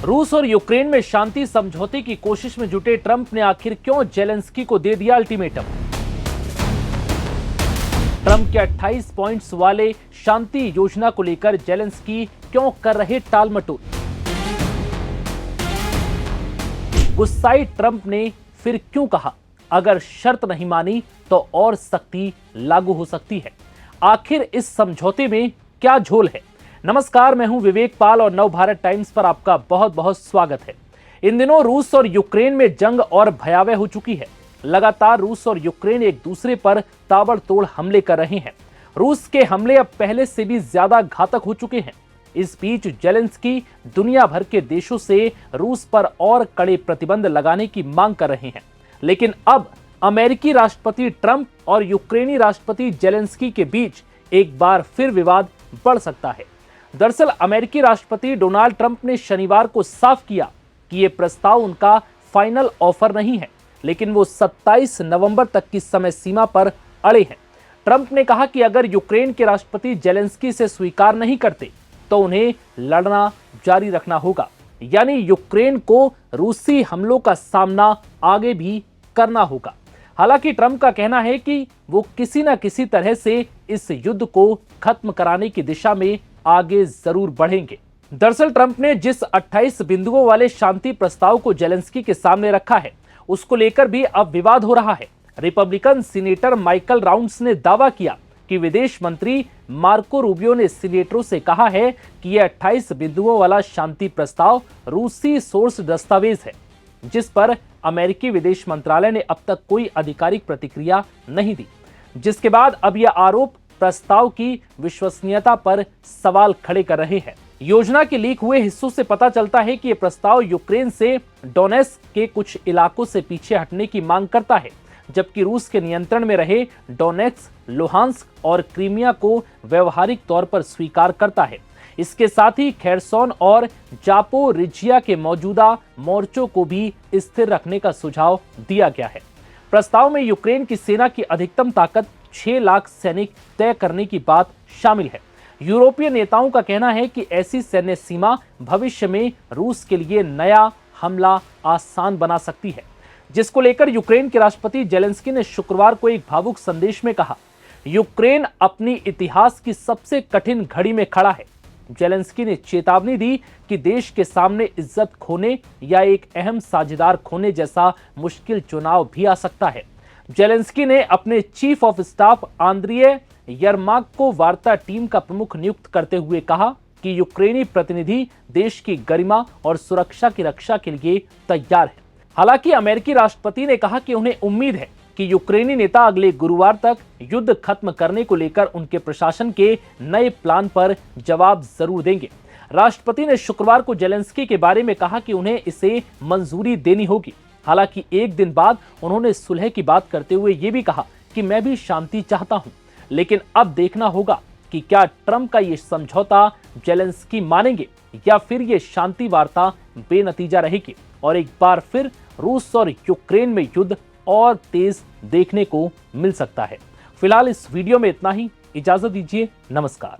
रूस और यूक्रेन में शांति समझौते की कोशिश में जुटे ट्रंप ने आखिर क्यों जेलेंस्की को दे दिया अल्टीमेटम? ट्रंप के 28 पॉइंट्स वाले शांति योजना को लेकर जेलेंस्की क्यों कर रहे टालमटोल? गुस्साई ट्रंप ने फिर क्यों कहा अगर शर्त नहीं मानी तो और सख्ती लागू हो सकती है? आखिर इस समझौते में क्या झोल है? नमस्कार, मैं हूं विवेक पाल और नवभारत टाइम्स पर आपका बहुत बहुत स्वागत है। इन दिनों रूस और यूक्रेन में जंग और भयावह हो चुकी है। लगातार रूस और यूक्रेन एक दूसरे पर ताबड़तोड़ हमले कर रहे हैं। रूस के हमले अब पहले से भी ज्यादा घातक हो चुके हैं। इस बीच जेलेंस्की दुनिया भर के देशों से रूस पर और कड़े प्रतिबंध लगाने की मांग कर रहे हैं। लेकिन अब अमेरिकी राष्ट्रपति ट्रंप और यूक्रेनी राष्ट्रपति जेलेंस्की के बीच एक बार फिर विवाद बढ़ सकता है। दरअसल अमेरिकी राष्ट्रपति डोनाल्ड ट्रंप ने शनिवार को साफ किया कि यह प्रस्ताव उनका फाइनल ऑफर नहीं है, लेकिन वो 27 नवंबर तक की समय सीमा पर अड़े हैं। ट्रंप ने कहा कि अगर यूक्रेन के राष्ट्रपति जेलेंस्की से स्वीकार नहीं करते तो उन्हें लड़ना जारी रखना होगा, यानी यूक्रेन को रूसी हमलों का सामना आगे भी करना होगा। हालांकि ट्रंप का कहना है कि वो किसी न किसी तरह से इस युद्ध को खत्म कराने की दिशा में आगे जरूर बढ़ेंगे। दरअसल ट्रंप ने जिस 28 बिंदुओं वाले शांति प्रस्ताव को जेलेंस्की के सामने रखा है, उसको लेकर भी अब विवाद हो रहा है। रिपब्लिकन सीनेटर माइकल राउंड्स ने दावा किया कि विदेश मंत्री मार्को रूबियो ने सीनेटरों से कहा है कि यह 28 बिंदुओं वाला शांति प्रस्ताव रूसी सोर्स दस्तावेज है, जिस पर अमेरिकी विदेश मंत्रालय ने अब तक कोई आधिकारिक प्रतिक्रिया नहीं दी। जिसके बाद अब यह आरोप प्रस्ताव की विश्वसनीयता पर सवाल खड़े कर रहे हैं। योजना के लीक हुए हिस्सों से पता चलता है कि यह प्रस्ताव यूक्रेन से डोनेट्स्क के कुछ इलाकों से पीछे हटने की मांग करता है, जबकि रूस के नियंत्रण में रहे डोनेट्स्क, लुहांस्क और क्रीमिया को व्यवहारिक तौर पर स्वीकार करता है। इसके साथ ही खेरसोन और जापोरिजिया के मौजूदा मोर्चों को भी स्थिर रखने का सुझाव दिया गया है। प्रस्ताव में यूक्रेन की सेना की अधिकतम ताकत 6 लाख सैनिक तय करने की बात शामिल है। यूरोपीय नेताओं का कहना है कि ऐसी सैन्य सीमा भविष्य में रूस के लिए नया हमला आसान बना सकती है, जिसको लेकर यूक्रेन के राष्ट्रपति जेलेंस्की ने शुक्रवार को एक भावुक संदेश में कहा, यूक्रेन अपनी इतिहास की सबसे कठिन घड़ी में खड़ा है। जेलेंस्की ने चेतावनी दी कि देश के सामने इज्जत खोने या एक अहम साझेदार खोने जैसा मुश्किल चुनाव भी आ सकता है। जेलेंस्की ने अपने चीफ ऑफ स्टाफ आंद्रिय यरमाक को वार्ता टीम का प्रमुख नियुक्त करते हुए कहा कि यूक्रेनी प्रतिनिधि देश की गरिमा और सुरक्षा की रक्षा के लिए तैयार है। हालांकि अमेरिकी राष्ट्रपति ने कहा कि उन्हें उम्मीद है कि यूक्रेनी नेता अगले गुरुवार तक युद्ध खत्म करने को लेकर उनके प्रशासन के नए प्लान पर जवाब जरूर देंगे। राष्ट्रपति ने शुक्रवार को जेलेंस्की के बारे में कहा कि उन्हें इसे मंजूरी देनी होगी। हालांकि एक दिन बाद उन्होंने सुलह की बात करते हुए यह भी कहा कि मैं भी शांति चाहता हूं, लेकिन अब देखना होगा कि क्या ट्रंप का यह समझौता जेलेंस्की मानेंगे या फिर यह शांति वार्ता बेनतीजा रहेगी और एक बार फिर रूस और यूक्रेन में युद्ध और तेज देखने को मिल सकता है। फिलहाल इस वीडियो में इतना ही। इजाजत दीजिए, नमस्कार।